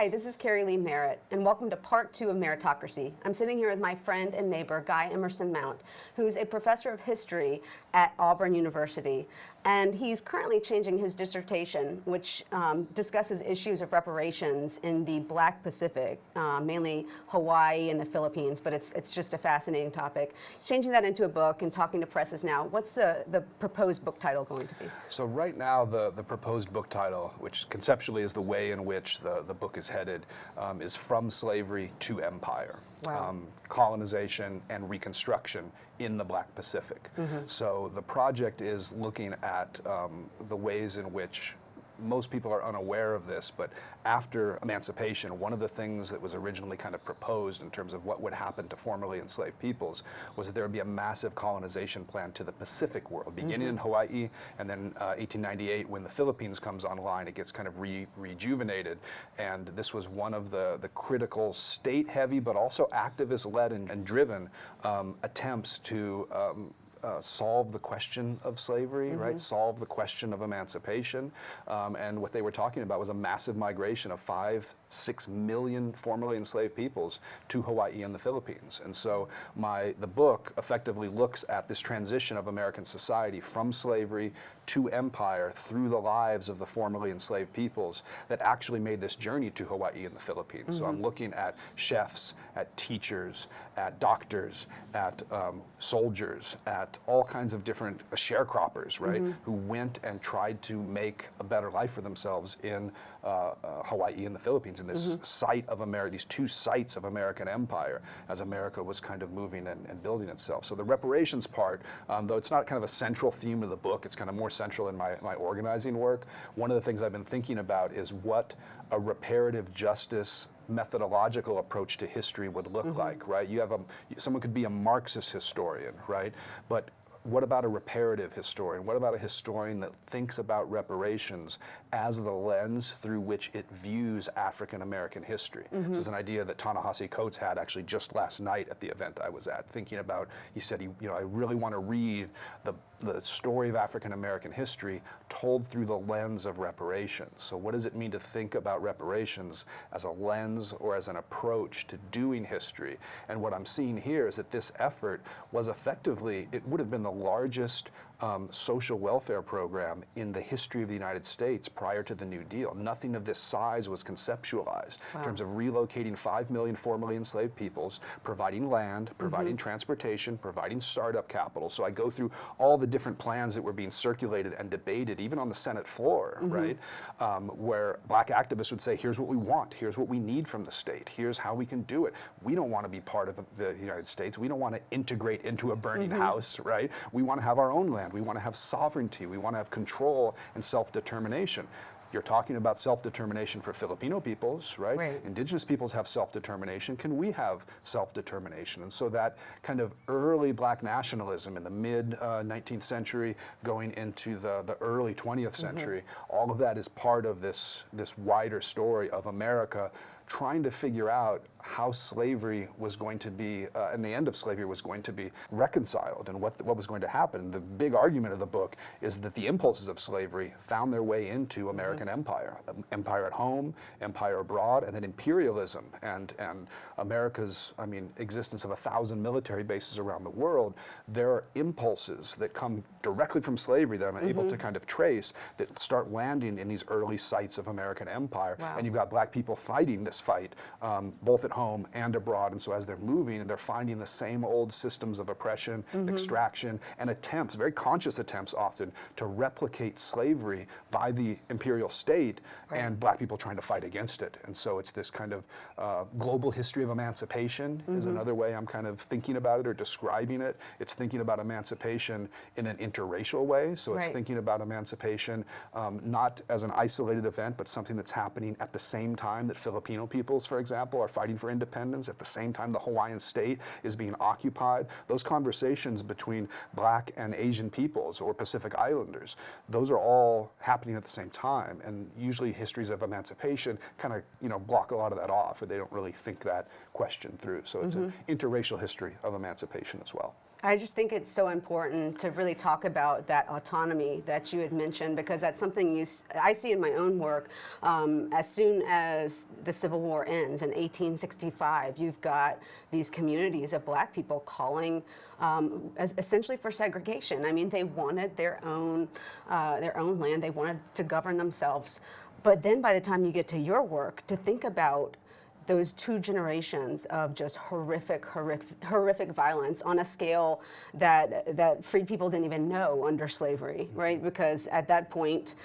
Hi, this is Carrie Lee Merritt, and welcome to part 2 of Meritocracy. I'm sitting here with my friend and neighbor, Guy Emerson Mount, who's a professor of history at Auburn University. And he's currently changing his dissertation, which discusses issues of reparations in the Black Pacific, mainly Hawaii and the Philippines, but it's just a fascinating topic. He's changing that into a book and talking to presses now. What's the proposed book title going to be? So right now, the proposed book title, which conceptually is the way in which the book is headed, is From Slavery to Empire. Wow. Colonization and Reconstruction in the Black Pacific. So the project is looking at the ways in which most people are unaware of this, but after emancipation, one of the things that was originally kind of proposed in terms of what would happen to formerly enslaved peoples was that there would be a massive colonization plan to the Pacific world, beginning in Hawaii, and then 1898, when the Philippines comes online, it gets kind of rejuvenated. And this was one of the critical state-heavy, but also activist-led and driven attempts to solve the question of slavery, right? Solve the question of emancipation. And what they were talking about was a massive migration of 5-6 million formerly enslaved peoples to Hawaii and the Philippines. And so the book effectively looks at this transition of American society from slavery to empire through the lives of the formerly enslaved peoples that actually made this journey to Hawaii and the Philippines. So I'm looking at chefs, at teachers, at doctors, at soldiers, at all kinds of different sharecroppers, right, who went and tried to make a better life for themselves in Hawaii and the Philippines, in this site of America, these two sites of American empire, as America was kind of moving and building itself. So the reparations part, though it's not kind of a central theme of the book, it's kind of more central in my organizing work. One of the things I've been thinking about is what a reparative justice methodological approach to history would look like, right? You have someone could be a Marxist historian, right? But what about a reparative historian? What about a historian that thinks about reparations as the lens through which it views African American history? This is an idea that Ta-Nehisi Coates had actually just last night at the event I was at, thinking about, he said, I really want to read the story of African American history told through the lens of reparations. So what does it mean to think about reparations as a lens or as an approach to doing history? And what I'm seeing here is that this effort was effectively, it would have been the largest social welfare program in the history of the United States prior to the New Deal. Nothing of this size was conceptualized in terms of relocating 5 million formerly enslaved peoples, providing land, providing transportation, providing startup capital. So I go through all the different plans that were being circulated and debated, even on the Senate floor, right? Where Black activists would say, here's what we want, here's what we need from the state, here's how we can do it. We don't want to be part of the United States. We don't want to integrate into a burning house, right? We want to have our own land. We want to have sovereignty. We want to have control and self-determination. You're talking about self-determination for Filipino peoples, right? Indigenous peoples have self-determination. Can we have self-determination? And so that kind of early Black nationalism in the mid-19th century going into the early 20th century, all of that is part of this wider story of America trying to figure out how slavery was going to be, and the end of slavery was going to be reconciled, and what was going to happen. The big argument of the book is that the impulses of slavery found their way into American empire, empire at home, empire abroad, and then imperialism and America's, existence of 1,000 military bases around the world. There are impulses that come directly from slavery that I'm able to kind of trace that start landing in these early sites of American empire. And you've got Black people fighting this fight, both at home and abroad. And so as they're moving, they're finding the same old systems of oppression, extraction, and attempts, very conscious attempts often, to replicate slavery by the imperial state, and Black people trying to fight against it. And so it's this kind of global history of emancipation is another way I'm kind of thinking about it or describing it. It's thinking about emancipation in an interracial way. So it's thinking about emancipation not as an isolated event, but something that's happening at the same time that Filipino peoples, for example, are fighting for independence. At the same time, the Hawaiian state is being occupied. Those conversations between Black and Asian peoples or Pacific Islanders, those are all happening at the same time. And usually histories of emancipation kind of, block a lot of that off, or they don't really think that question through. So it's an interracial history of emancipation as well. I just think it's so important to really talk about that autonomy that you had mentioned, because that's something I see in my own work. As soon as the Civil War ends in 1865, you've got these communities of Black people calling essentially for segregation. I mean, they wanted their own land. They wanted to govern themselves. But then by the time you get to your work, to think about those 2 generations of just horrific violence on a scale that freed people didn't even know under slavery, right? Because at that point,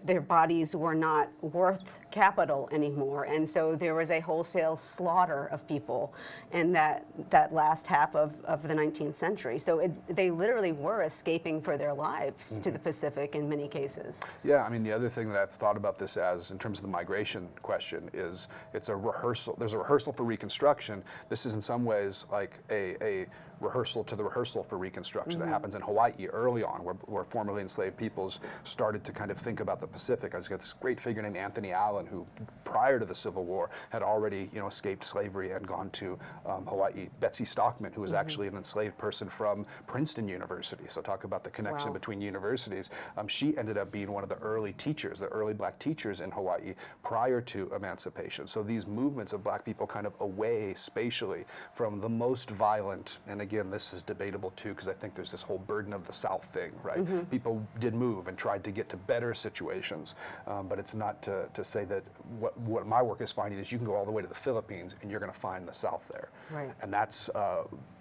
their bodies were not worth capital anymore. And so there was a wholesale slaughter of people in that last half of the 19th century. So they literally were escaping for their lives to the Pacific in many cases. Yeah, I mean, the other thing that I've thought about this as, in terms of the migration question, is it's a rehearsal. There's a rehearsal for Reconstruction. This is in some ways like a rehearsal to the rehearsal for Reconstruction that happens in Hawaii early on, where formerly enslaved peoples started to kind of think about the Pacific. I was got this great figure named Anthony Allen, who prior to the Civil War had already escaped slavery and gone to Hawaii. Betsy Stockman, who was actually an enslaved person from Princeton University. So talk about the connection between universities. She ended up being one of the early teachers, the early Black teachers in Hawaii prior to emancipation. So these movements of Black people kind of away spatially from the most violent, and again, this is debatable too, because I think there's this whole burden of the South thing, right? People did move and tried to get to better situations, but it's not to say that what my work is finding is you can go all the way to the Philippines and you're going to find the South there. Right. And that's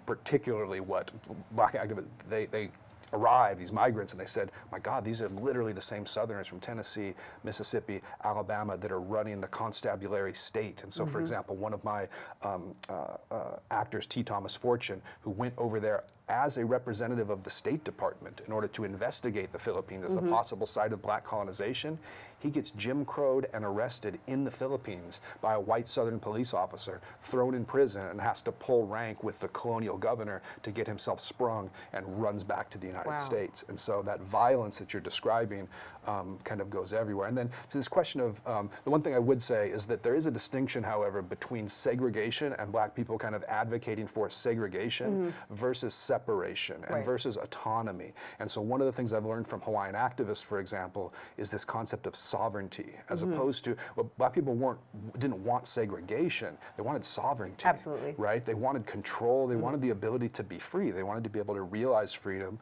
particularly what Black activists, they arrived, these migrants, and they said, my God, these are literally the same Southerners from Tennessee, Mississippi, Alabama that are running the constabulary state. And so, for example, one of my actors, T. Thomas Fortune, who went over there as a representative of the State Department in order to investigate the Philippines as a possible site of Black colonization, he gets Jim Crowed and arrested in the Philippines by a white Southern police officer, thrown in prison, and has to pull rank with the colonial governor to get himself sprung, and runs back to the United States. And so that violence that you're describing kind of goes everywhere. And then to this question of, the one thing I would say is that there is a distinction, however, between segregation and Black people kind of advocating for segregation versus separation and versus autonomy. And so one of the things I've learned from Hawaiian activists, for example, is this concept of sovereignty, as opposed to, well, Black people didn't want segregation, they wanted sovereignty. Absolutely. Right? They wanted control, they wanted the ability to be free, they wanted to be able to realize freedom,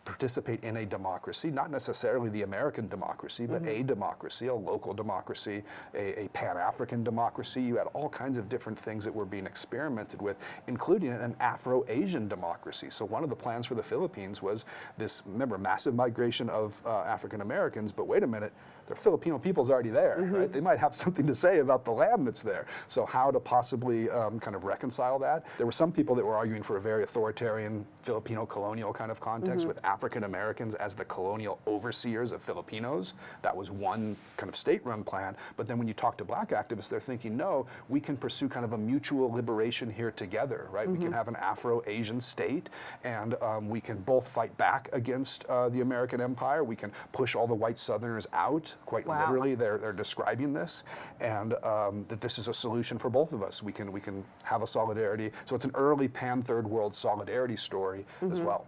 participate in a democracy, not necessarily the American democracy, but a democracy, a local democracy, a Pan-African democracy. You had all kinds of different things that were being experimented with, including an Afro-Asian democracy. So one of the plans for the Philippines was this, remember, massive migration of African Americans, but wait a minute, the Filipino people's already there, right? They might have something to say about the land that's there. So how to possibly kind of reconcile that? There were some people that were arguing for a very authoritarian Filipino colonial kind of context with African Americans as the colonial overseers of Filipinos. That was one kind of state-run plan. But then when you talk to Black activists, they're thinking, no, we can pursue kind of a mutual liberation here together, right? We can have an Afro-Asian state, and we can both fight back against the American empire. We can push all the white Southerners out. Quite literally, they're describing this, and that this is a solution for both of us. We can have a solidarity. So it's an early Pan-Third World solidarity story as well.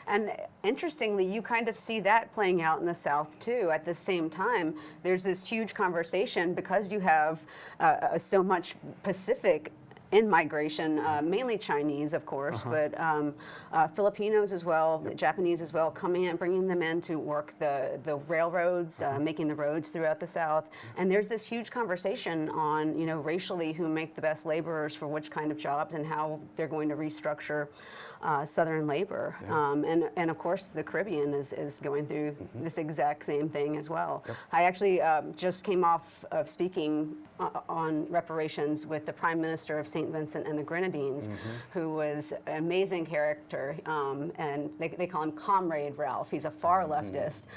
And interestingly, you kind of see that playing out in the South too. At the same time, there's this huge conversation because you have so much Pacific in migration, mainly Chinese, of course, but Filipinos as well, Japanese as well, coming in, bringing them in to work the railroads, making the roads throughout the South. And there's this huge conversation on, racially who make the best laborers for which kind of jobs and how they're going to restructure Southern labor. And of course, the Caribbean is going through this exact same thing as well. I actually just came off of speaking on reparations with the Prime Minister of St. Vincent and the Grenadines, who was an amazing character, and they call him Comrade Ralph. He's a far leftist,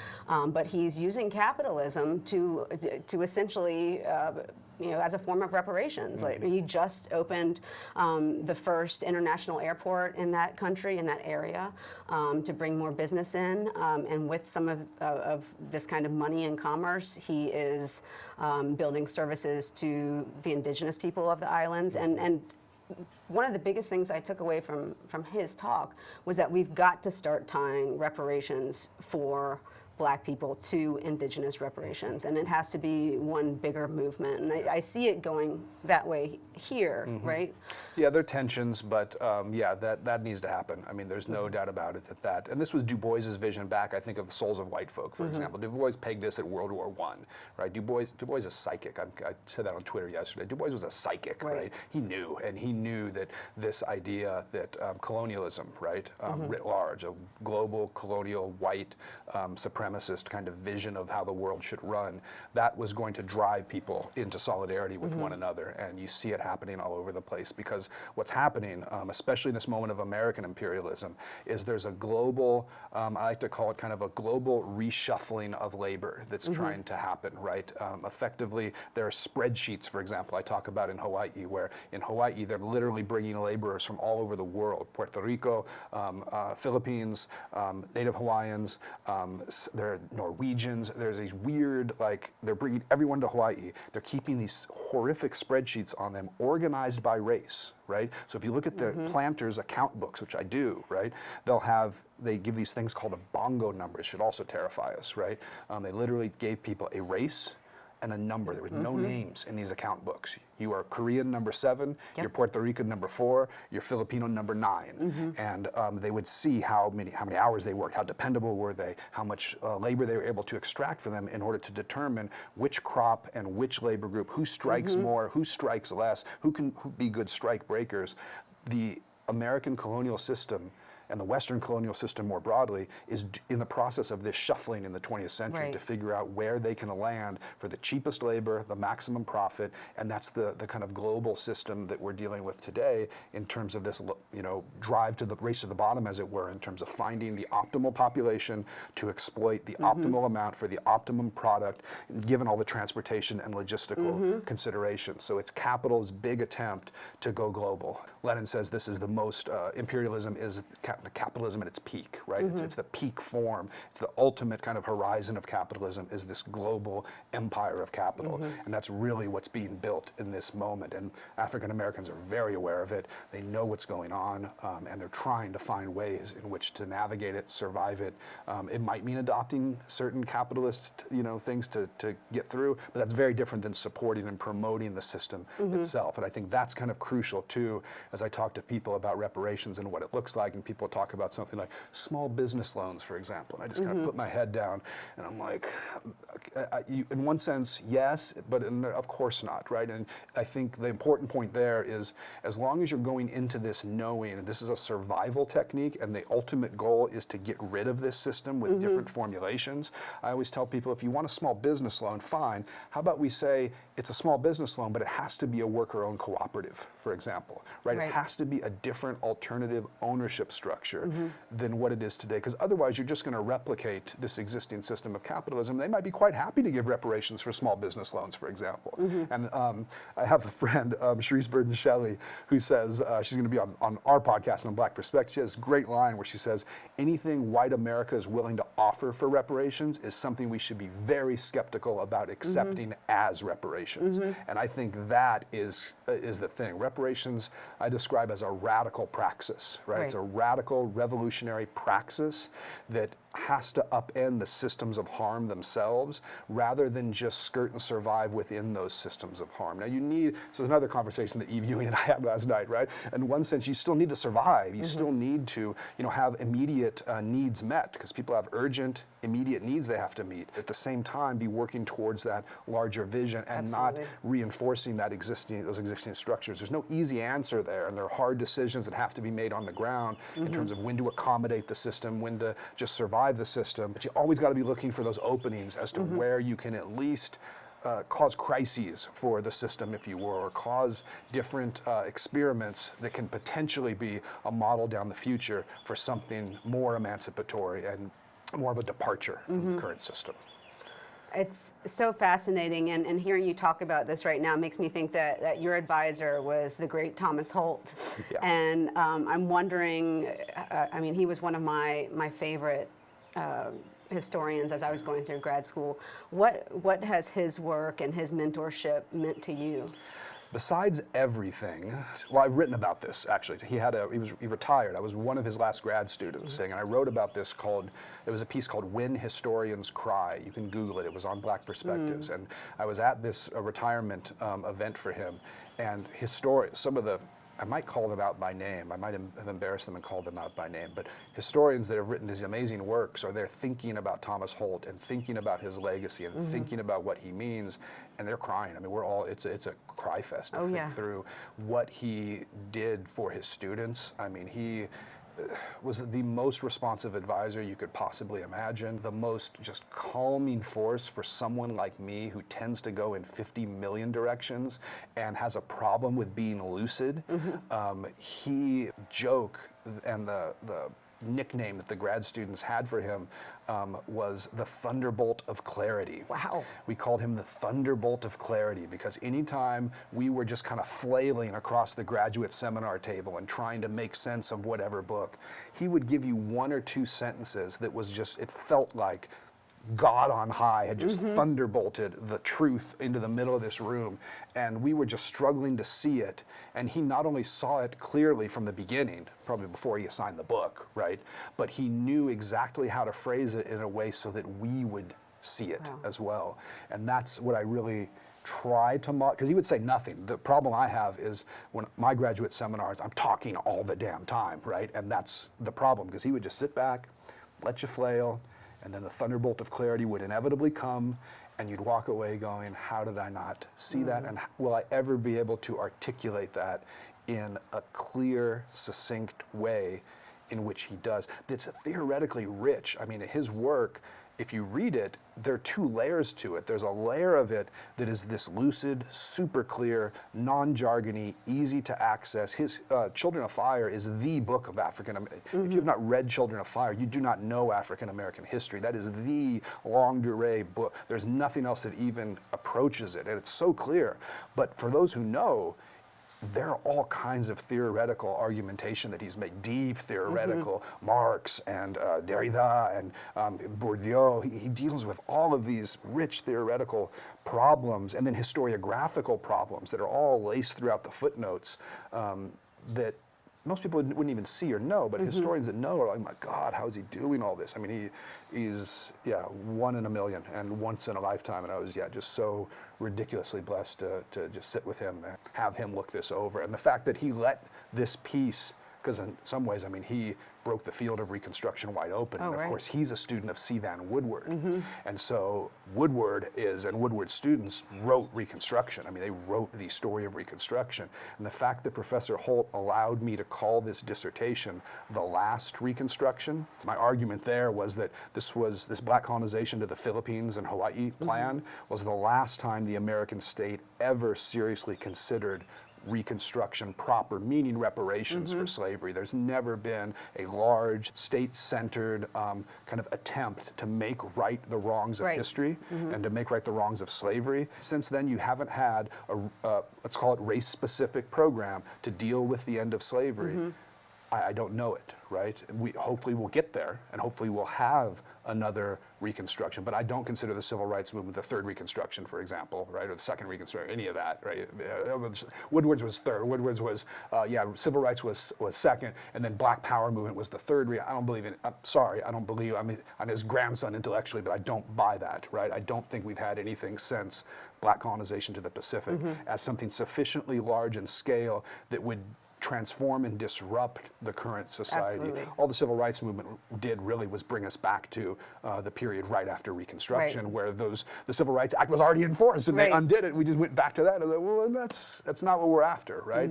but he's using capitalism to essentially as a form of reparations. Like, he just opened the first international airport in that country, in that area, to bring more business in. And with some of this kind of money and commerce, he is building services to the indigenous people of the islands. And one of the biggest things I took away from his talk was that we've got to start tying reparations for Black people to indigenous reparations, and it has to be one bigger movement. And I see it going that way here, right? Yeah, there are tensions, but yeah, that needs to happen. I mean, there's no doubt about it that, and this was Du Bois's vision back, I think, of the souls of white folk, for example. Du Bois pegged this at World War I, right? Du Bois is a psychic. I said that on Twitter yesterday. Du Bois was a psychic, right? He knew that this idea that colonialism, right, writ large, a global colonial white supremacist kind of vision of how the world should run, that was going to drive people into solidarity with one another. And you see it happening all over the place, because what's happening, especially in this moment of American imperialism, is there's a global, I like to call it kind of a global reshuffling of labor that's trying to happen, right? Effectively, there are spreadsheets, for example, I talk about in Hawaii, where in Hawaii they're literally bringing laborers from all over the world, Puerto Rico, Philippines, Native Hawaiians, there are Norwegians. There's these weird, like, they're bringing everyone to Hawaii. They're keeping these horrific spreadsheets on them, organized by race, right? So if you look at the planters' account books, which I do, right, they give these things called a bongo number. It should also terrify us, right? They literally gave people a race and a number. There was no names in these account books. You are Korean number 7, you're Puerto Rican number 4, you're Filipino number 9. And they would see how many hours they worked, how dependable were they, how much labor they were able to extract for them in order to determine which crop and which labor group, who strikes more, who strikes less, who can be good strike breakers. The American colonial system and the Western colonial system more broadly is in the process of this shuffling in the 20th century to figure out where they can land for the cheapest labor, the maximum profit, and that's the kind of global system that we're dealing with today in terms of this, drive to the race to the bottom, as it were, in terms of finding the optimal population to exploit the optimal amount for the optimum product, given all the transportation and logistical considerations. So it's capital's big attempt to go global. Lenin says this is the most, imperialism is capitalism at its peak, right? It's the peak form. It's the ultimate kind of horizon of capitalism, is this global empire of capital. And that's really what's being built in this moment. And African Americans are very aware of it. They know what's going on, and they're trying to find ways in which to navigate it, survive it. It might mean adopting certain capitalist, things to get through, but that's very different than supporting and promoting the system itself. And I think that's kind of crucial too, as I talk to people about reparations and what it looks like, and people talk about something like small business loans, for example. And I just kind of put my head down and I'm like, in one sense, yes, but of course not, right? And I think the important point there is, as long as you're going into this knowing, and this is a survival technique, and the ultimate goal is to get rid of this system with different formulations, I always tell people, if you want a small business loan, fine. How about we say it's a small business loan, but it has to be a worker-owned cooperative, for example, right? It has to be a different alternative ownership structure than what it is today, because otherwise you're just going to replicate this existing system of capitalism. They might be quite happy to give reparations for small business loans, for example. And I have a friend, Sharice Burden-Shelley, who says, she's going to be on our podcast on Black Perspective. She has a great line where she says, anything white America is willing to offer for reparations is something we should be very skeptical about accepting as reparations. And I think that is the thing. Reparations I describe as a radical praxis, right? It's a radical revolutionary praxis that has to upend the systems of harm themselves rather than just skirt and survive within those systems of harm. Now this is another conversation that Ewing and I had last night, right? In one sense, you still need to survive. You still need to, have immediate needs met, because people have urgent, immediate needs they have to meet. At the same time, be working towards that larger vision and not reinforcing those existing structures. There's no easy answer there, and there are hard decisions that have to be made on the ground in terms of when to accommodate the system, when to just survive the system. But you always got to be looking for those openings as to where you can at least cause crises for the system, if you will, or cause different experiments that can potentially be a model down the future for something more emancipatory and more of a departure from the current system. It's so fascinating, and hearing you talk about this right now makes me think that your advisor was the great Thomas Holt. Yeah. And I'm wondering, I mean, he was one of my favorite historians as I was going through grad school. What has his work and his mentorship meant to you? Besides everything, well, I've written about this actually. He retired. I was one of his last grad students, and I wrote about this it was a piece called "When Historians Cry." You can Google it. It was on Black Perspectives, and I was at this retirement event for him, and I might call them out by name. I might have embarrassed them and called them out by name. But historians that have written these amazing works are there thinking about Thomas Holt and thinking about his legacy and thinking about what he means, and they're crying. I mean, it's a cry fest to think through what he did for his students. I mean, he was the most responsive advisor you could possibly imagine, the most just calming force for someone like me who tends to go in 50 million directions and has a problem with being lucid. He joke, and the nickname that the grad students had for him was the Thunderbolt of Clarity. Wow. We called him the Thunderbolt of Clarity because anytime we were just kind of flailing across the graduate seminar table and trying to make sense of whatever book, he would give you one or two sentences that was just, it felt like God on high had just thunderbolted the truth into the middle of this room, and we were just struggling to see it. And he not only saw it clearly from the beginning, probably before he assigned the book, right, but he knew exactly how to phrase it in a way so that we would see it as well. And that's what I really try to model, because he would say nothing. The problem I have is when my graduate seminars, I'm talking all the damn time, right? And that's the problem, because he would just sit back, let you flail, and then the Thunderbolt of Clarity would inevitably come, and you'd walk away going, how did I not see that? And will I ever be able to articulate that in a clear, succinct way in which he does? That's theoretically rich. I mean, his work, if you read it, there are two layers to it. There's a layer of it that is this lucid, super clear, non-jargony, easy to access. His Children of Fire is the book of African American. If you have not read Children of Fire, you do not know African American history. That is the longue durée book. There's nothing else that even approaches it, and it's so clear. But for those who know, there are all kinds of theoretical argumentation that he's made, deep theoretical, Marx and Derrida and Bourdieu. He deals with all of these rich theoretical problems and then historiographical problems that are all laced throughout the footnotes that most people wouldn't even see or know, but historians that know are like, my God, how is he doing all this? I mean, he's one in a million and once in a lifetime, and I was just so ridiculously blessed to just sit with him and have him look this over. And the fact that he let this piece, because in some ways, I mean, he broke the field of Reconstruction wide open. And of course, he's a student of C. Vann Woodward. And so Woodward and Woodward's students wrote Reconstruction. I mean, they wrote the story of Reconstruction. And the fact that Professor Holt allowed me to call this dissertation the last Reconstruction, my argument there was that this black colonization to the Philippines and Hawaii plan was the last time the American state ever seriously considered Reconstruction proper, meaning reparations for slavery. There's never been a large, state-centered kind of attempt to make right the wrongs of history and to make right the wrongs of slavery. Since then, you haven't had a let's call it race-specific program to deal with the end of slavery. I don't know it, right? Hopefully we'll get there, and hopefully we'll have another Reconstruction, but I don't consider the Civil Rights Movement the third Reconstruction, for example, right, or the second Reconstruction, any of that, right? Woodward's was third. Woodward's was, Civil Rights was second, and then Black Power Movement was the third. I don't believe in, I'm sorry, I don't believe, I'm his grandson intellectually, but I don't buy that, right? I don't think we've had anything since black colonization to the Pacific as something sufficiently large in scale that would transform and disrupt the current society. Absolutely. All the Civil Rights Movement did really was bring us back to the period right after Reconstruction, where the Civil Rights Act was already in force, and they undid it. And we just went back to that. And well, that's not what we're after, right?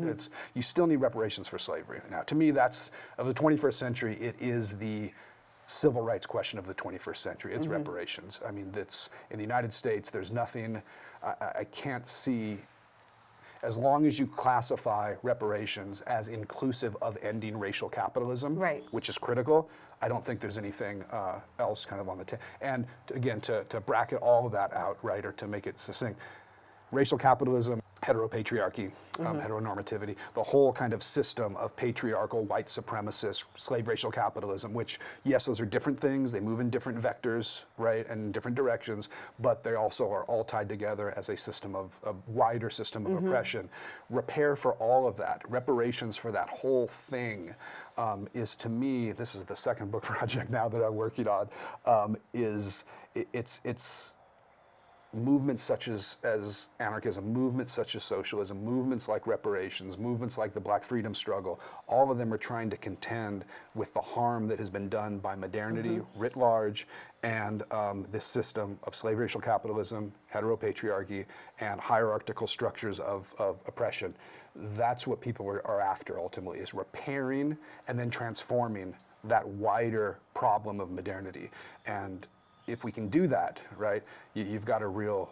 You still need reparations for slavery. Now, to me, that's of the 21st century. It is the civil rights question of the 21st century. It's reparations. I mean, that's in the United States. There's nothing. I can't see. as long as you classify reparations as inclusive of ending racial capitalism, Right. which is critical, I don't think there's anything else kind of on the table. And again, to bracket all of that out, right, or to make it succinct, racial capitalism, heteropatriarchy, heteronormativity, the whole kind of system of patriarchal, white supremacist, slave racial capitalism, which, yes, those are different things, they move in different vectors, right, and in different directions, but they also are all tied together as a system of, a wider system of oppression. Repair for all of that, reparations for that whole thing, is, to me, this is the second book project now that I'm working on, it's movements such as anarchism, movements such as socialism, movements like reparations, movements like the Black freedom struggle, all of them are trying to contend with the harm that has been done by modernity writ large and this system of slave racial capitalism, heteropatriarchy, and hierarchical structures of oppression. That's what people are after ultimately, is repairing and then transforming that wider problem of modernity. And if we can do that, right, you've got a real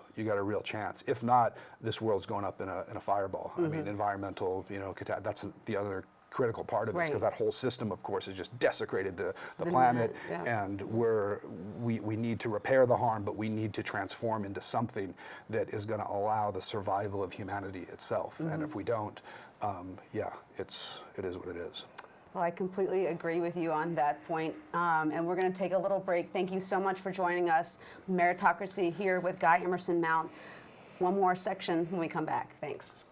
chance. If not, this world's going up in a fireball. I mean, environmental, that's the other critical part of this, because that whole system, of course, has just desecrated the planet, and we need to repair the harm, but we need to transform into something that is going to allow the survival of humanity itself. And if we don't, it is what it is. Well, I completely agree with you on that point. And we're going to take a little break. Thank you so much for joining us. Meritocracy here with Guy Emerson Mount. One more section when we come back. Thanks.